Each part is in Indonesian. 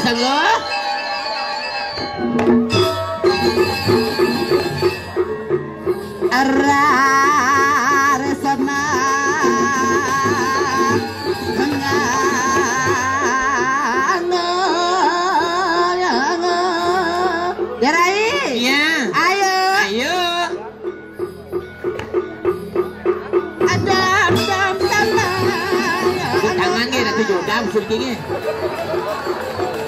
pisan lo. Resona Derai. Iya. Ayo. Ayo. Adam Tangan ke Ratu Joda musuh kini.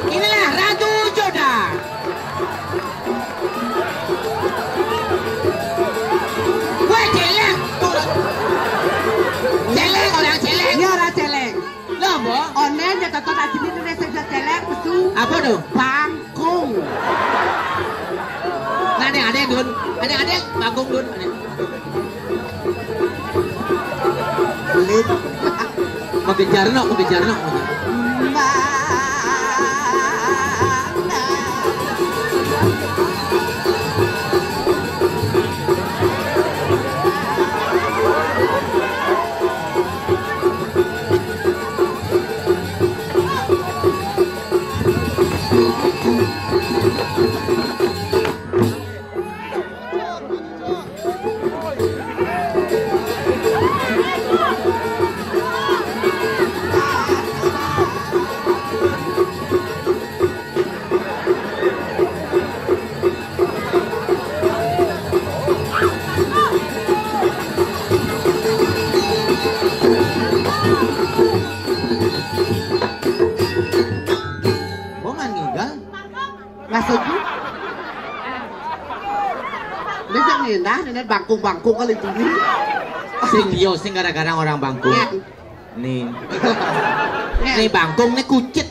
Inilah Ratu Joda. Wah celeng. Celeng orang celeng. Ini orang celeng. Loh boh. Onen ya tonton aja ini Indonesia celeng itu. Apa tuh? Bangkung. Nah ada dun. Ada bangkung dun. Belit. Mau kejar no. Ini bangkung kali itu. Sing gara-gara orang bangkung. Nih bangkung nih kucit.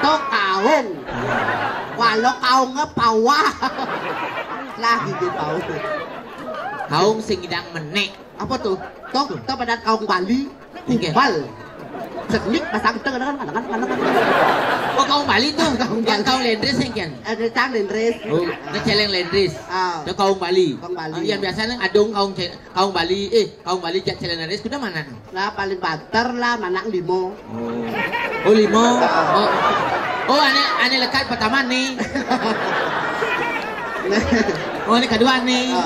Tuh kaung. Walau kaungnya pawah. Lagi gitu kaung. Kaung sing idang menek. Apa tuh? Tuh pada kaung Bali. Kumbal. Senik pasang teng kan. Oh kaung Bali tuh. Yang kaung lendres yang kan. Ada cang lendres. Oh, ada celeng lendres. Ada kaung Bali. Yang biasanya adung kaung Bali. Kaung Bali jak celeng lendres kuda mana? Lah paling banter lah manak limo. Oh limo. Oh ane lekat pertama nih. Oh ini kedua nih.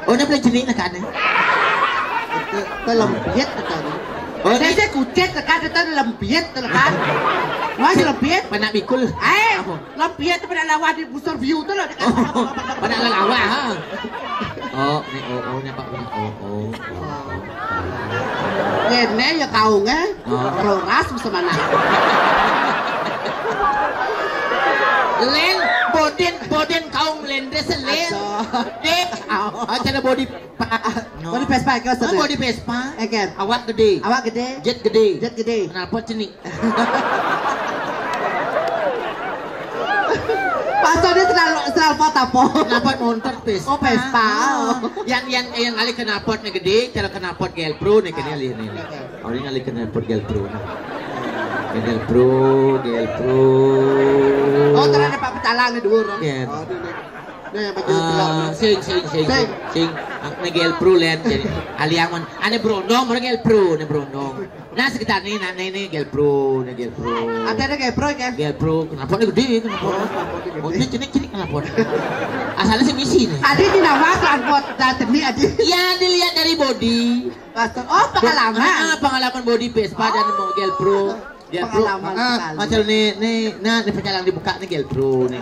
Oh ini boleh jenis kan? Itu lembiet kan. Oh saya kucet kan itu lembiet kan. Masih lembiet. Panak bikul. Lembiet itu pada lawa di busur view tuh loh. Panak lawa ha. Oh ini Pak. Ini ya kaungnya. Roras sama mana? Len boden kaum lendres len. Dek. Acara body Vespa ke sana. Body Vespa. Eken. Awak gede. Jet gede. Kenapa cenik? Pasarnya selalu potapot. Knalpot motor Vespa. Oh Vespa. Yang kali knalpotnya gede, cara knalpot Gelpro nih kan ini. Oh ini kali knalpot Gelpro. Gelpro. Oh ternyata Pak Pecalang di dhuwur. Iya. Nah, baju sing ne Gelpro len jadi aliangan ane brondong mereka Gelpro ne brondong. Nah sekitar ini ini Gelpro. Ada Gelpro kan? Gelpro knalpotnya gede knalpot. Oh ini cenik knalpot. Asalnya sih misi nih. Tadi di nama knalpot tadi aja. Iya dilihat dari body. Oh pengalaman. Pengalaman body Vespa dan Gelpro. Pengalaman sekali. Macam nih pecalang dibuka nih Gelpro nih.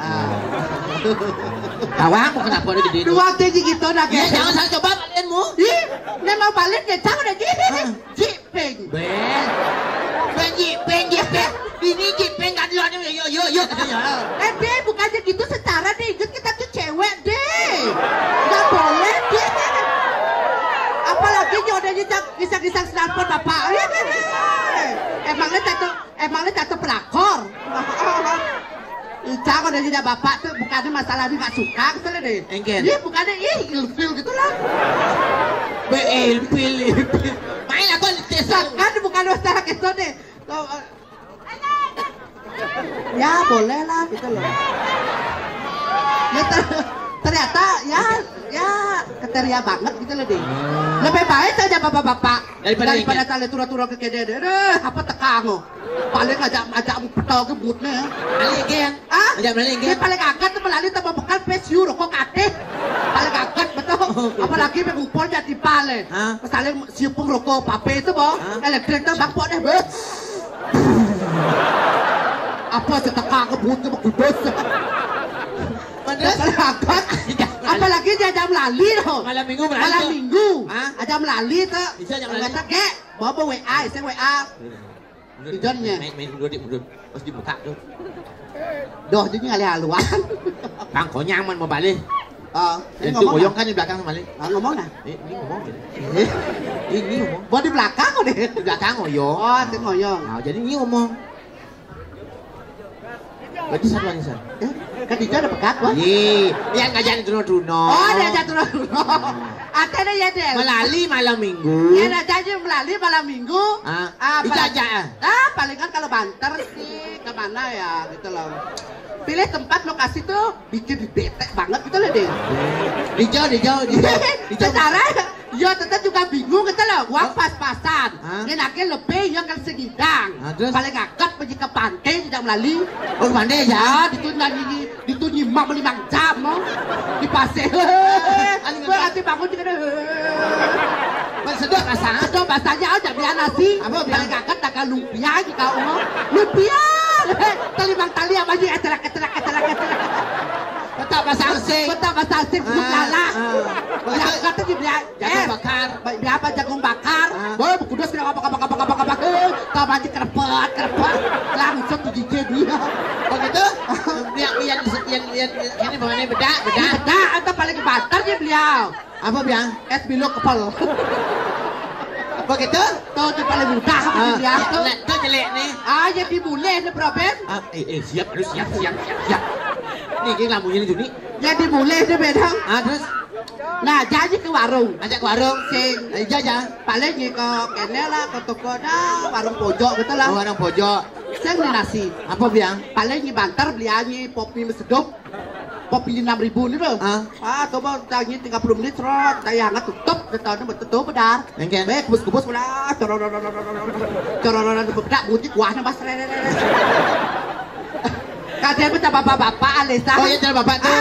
Tawang kenapa dia gede? Dua kali gitu dah. Ya jangan salah coba balinmu. Ih, dia mau balik dia tahu dah jipeng. Jipeng. Ini jipeng kan duluan yo katanya. Deh bukannya gitu secara deh ingat kita tuh cewek deh. Nggak boleh deh. Apalagi nyodanya kisah-kisah snapper bapak. Emangnya tato pelakor. Jangan ada tidak bapak tuh bukannya masalah dia nggak suka gitu deh. Engken. Iya bukannya ilfil gitu lah. Ilfil. Main aku tesak kan bukan masalah gitu deh. Ya boleh lah gitu loh. Ya ternyata ya keteria banget gitu gitu loh deh. Lebih baik saja bapak-bapak daripada tali turun-turun ke kede. Apa tekango? Paling ajak betul ke butnya. Paling yang ajak paling Dia paling agak tuh melalui tambah bekal pesiu rokok kate. Paling agak betul. Apalagi mengumpul jadi pale. Misalnya siupung rokok pape itu boh. Elektrik tuh bangpok deh bos. Apa setekang ke butnya kudus. Paling agak. Apalagi dia jam lali loh. Malam minggu Jam lali tuh. Bisa jam lali. Kata kek, bawa WA, saya WA. Tidurnya. Main mundur. Pas dibuka tuh. Doh, jadi ngalih haluan. Bang, kok nyaman mau balik? Ini Itu ngomong boyong kan di belakang balik. ngomong nah. Ini ngomong. Ini ngomong. Buat di belakang udah. Di belakang ngoyong. Oh, itu ngoyong. Nah, jadi ini ngomong. Berarti satu warisan. Ketiga ada pekat, Bos. Yang ngajarin Truno. Oh, dia jatuh dulu. Akhirnya ya deh. Melali malam minggu. Ya ada janji melalui malam minggu. Dijajah. Paling kan kalau banter sih kemana ya gitu loh. Pilih tempat lokasi tuh bikin bete banget gitu loh deh. Dijauh. Secara yo tetap juga bingung gitu loh. Uang pas-pasan. Enaknya lebih yo kan segidang. Paling agak pergi ke pantai tidak melalui. Oh, pandai ya. Itu nyimak 5 jam mau di pasir. Berarti bangun juga deh. Sedap rasanya. Sedap rasanya aja biar nasi. Apa paling agak tak lumpia juga lumpia. Telimang tali apa aja eterak. Betapa sangsing. Kalah. Ya kata dia jagung bakar. Dia apa jagung bakar? Boleh kudus kena apa. Kamu kerepet. Langsung digigit dia. Begitu? Yang ini bawahnya bedak. Bedak atau paling bantar dia beliau. Apa biang? Es bilo kepal. Begitu? Tuh dia paling mudah dia tuh. Tuh jelek nih. Ya dimulai nih Robin. Siap. Nih lampunya nih. Ya dimulai nih bedang. Terus? Nah, jadi ke warung. Ajak ke warung. Sing Jajah. paling ke kene lah, ke toko dah, warung pojok gitu lah. Warung pojok. Sing beli nasi. Apa biang? Paling banter beli aja kopi sedup. Kopi 6.000 nih bang. Coba tanya 30 menit serot. Saya hangat tutup. Ketemu betul bedar. Engken. Baik kubus lah. Cororan bedak bunyi kuahnya mas. Kadang minta bapak-bapak Alisa. Oh iya cara bapak tuh.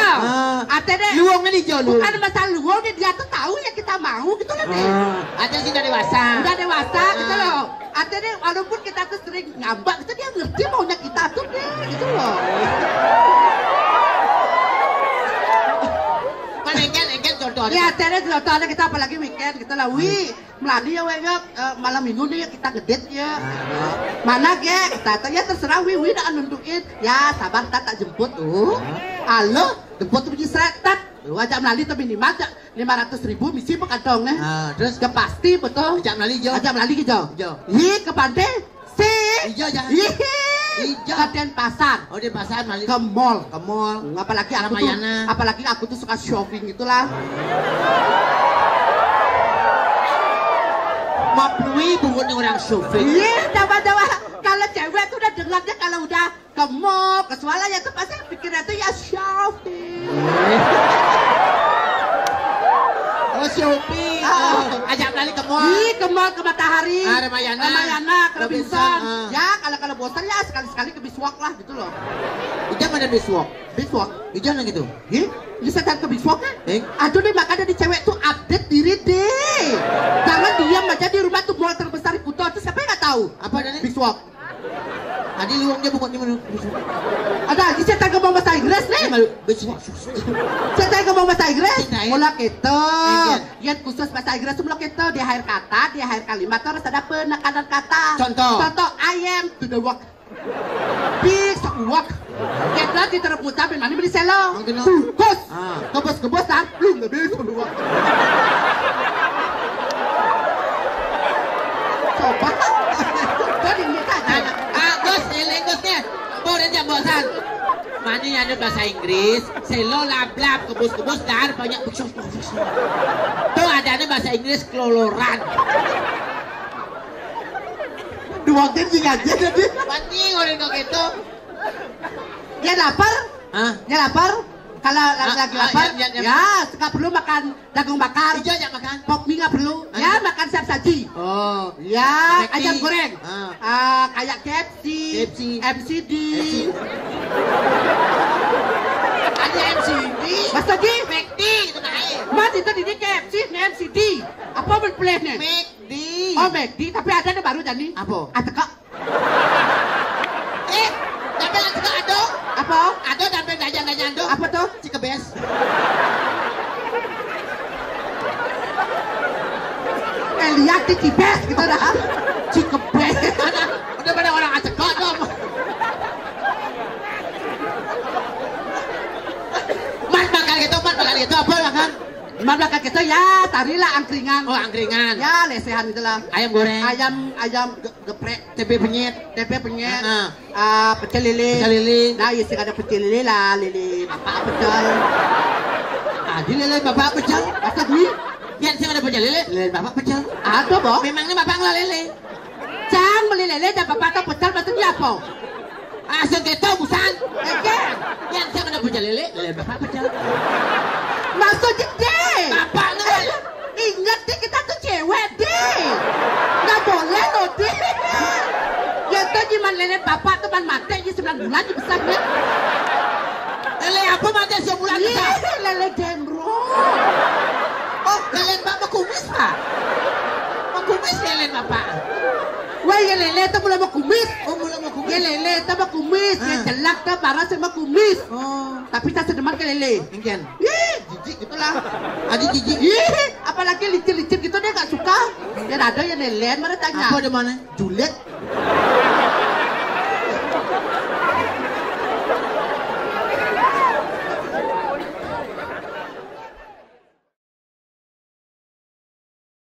Ada deh. Luangnya di jolo. Bukan masalah luang dia tuh tahu ya kita mau gitu loh deh. Ada sih udah dewasa. Udah dewasa gitu loh. Ada deh walaupun kita tuh sering ngambak itu dia ngerti maunya kita tuh deh gitu loh. Mana engken contohnya. Ya contohnya kita apalagi weekend gitu lah. Meladi ya malam minggu nih kita ngedate ya. Mana ge? Kita ya terserah udah nundukin. Ya sabar tak jemput tuh. Halo, jemput pergi seretet. Ajak melali tuh minimal 500.000 misi pekadong nih. Terus ya pasti betul. Ajak melali hijau. Ajak melali hijau. Ke pantai hijau jangan. Hijau ke Denpasar. Oh Denpasar melali. Ke mall. Apalagi aku tuh suka shopping itulah. Maplui bukan orang shopping. Coba kalau cewek tuh udah dengarnya kalau udah ke mall, ke swala ya tuh pasti pikirnya tuh ya shopping. Oh shopping. Ajak balik ke mall. Ke mall ke Matahari. Ramayana, ke Robinson. Ya kalau bosan ya sekali-sekali ke Biswak lah gitu loh. Ijam ada Biswak. Ijam lah gitu. Bisa kan ke Biswak kan? Aduh nih makanya di cewek tuh update diri deh. Jangan diam aja di rumah tuh mall terbesar di Kuto. Itu siapa yang nggak tahu? Apa ada nih? Biswak. Adi luangnya bukan di mana? Ada lagi saya ngomong bahasa Inggris nih. Biswak. Saya ngomong bahasa Inggris. Mulai kita. Yang khusus bahasa Inggris mulai kita di akhir kata, di akhir kalimat harus ada penekanan kata. Contoh I am to the work. Big work. Kita diterput sampai mana beli selo. Kebos kan belum lebih keluar. Coba. Jadi minta aja. Gosnya. Boleh aja bosan. Mana yang ada bahasa Inggris, selo lablab, kebus dar banyak buksos. Tuh adanya bahasa Inggris keloloran. Dua tim aja jadi. Mati orang kok gitu. Ya lapar? Hah? Ya lapar? Kalau lagi lapar, ya nggak perlu makan jagung bakar. Hijau jangan makan. Pok mie nggak perlu. Ya makan siap saji. Oh. Ya McD. ayam goreng. Kayak KFC, MCD. Ada MCD. Mas tadi McD itu naik. Mas itu di KFC, MCD. Apa berpelihnya? McD. Oh McD, tapi ada yang baru jadi. Apa? Ada kok. Tapi ada ado. Apa? Ado dan gajah-gajah ado. Apa tuh? Cikebes. Lihat di Cibes gitu dah. Cikebes. Udah pada orang acak dong. Mas makan gitu apa makan? Di belakang kita ya tarilah angkringan. Oh angkringan. Ya lesehan itulah. Ayam goreng. Ayam geprek, tempe penyet. Pecel lele. Pecel lele. Nah, ya sih ada pecel lele lah, lele bapak pecel. Di lele bapak pecel. Maksud ni? Yang sih ada pecel lele. Lele bapak pecel. Ada boh. Memangnya bapak ngelah lele. Jangan beli lele dan bapak tahu pecel maksudnya apa? Asal kita busan. Eken. Yang sih ada pecel lele. Lele bapak pecel. Maksudnya deh. Bapak ngelah. Ingat deh kita tuh cewek deh. Nggak boleh loh deh. Ya tuh cuman lele bapak tuh man mati aja 9 bulan aja besarnya. Lele apa mati 9 bulan besar? Lele gembrong. Oh, lele bapak kumis pak? Kumis lele bapak? Wah ya lele tuh mulai mau kumis. Oh mulai mau kumis? Ya lele tuh mau kumis. Ya jelak tuh parah sama kumis. Oh. Tapi tak sedeman ke lele. Ingin? Jijik gitulah. Adik jijik? Apalagi licin-licin gitu dia gak suka. Ya ada yang lele mana tanya. Apa di mana? Julid.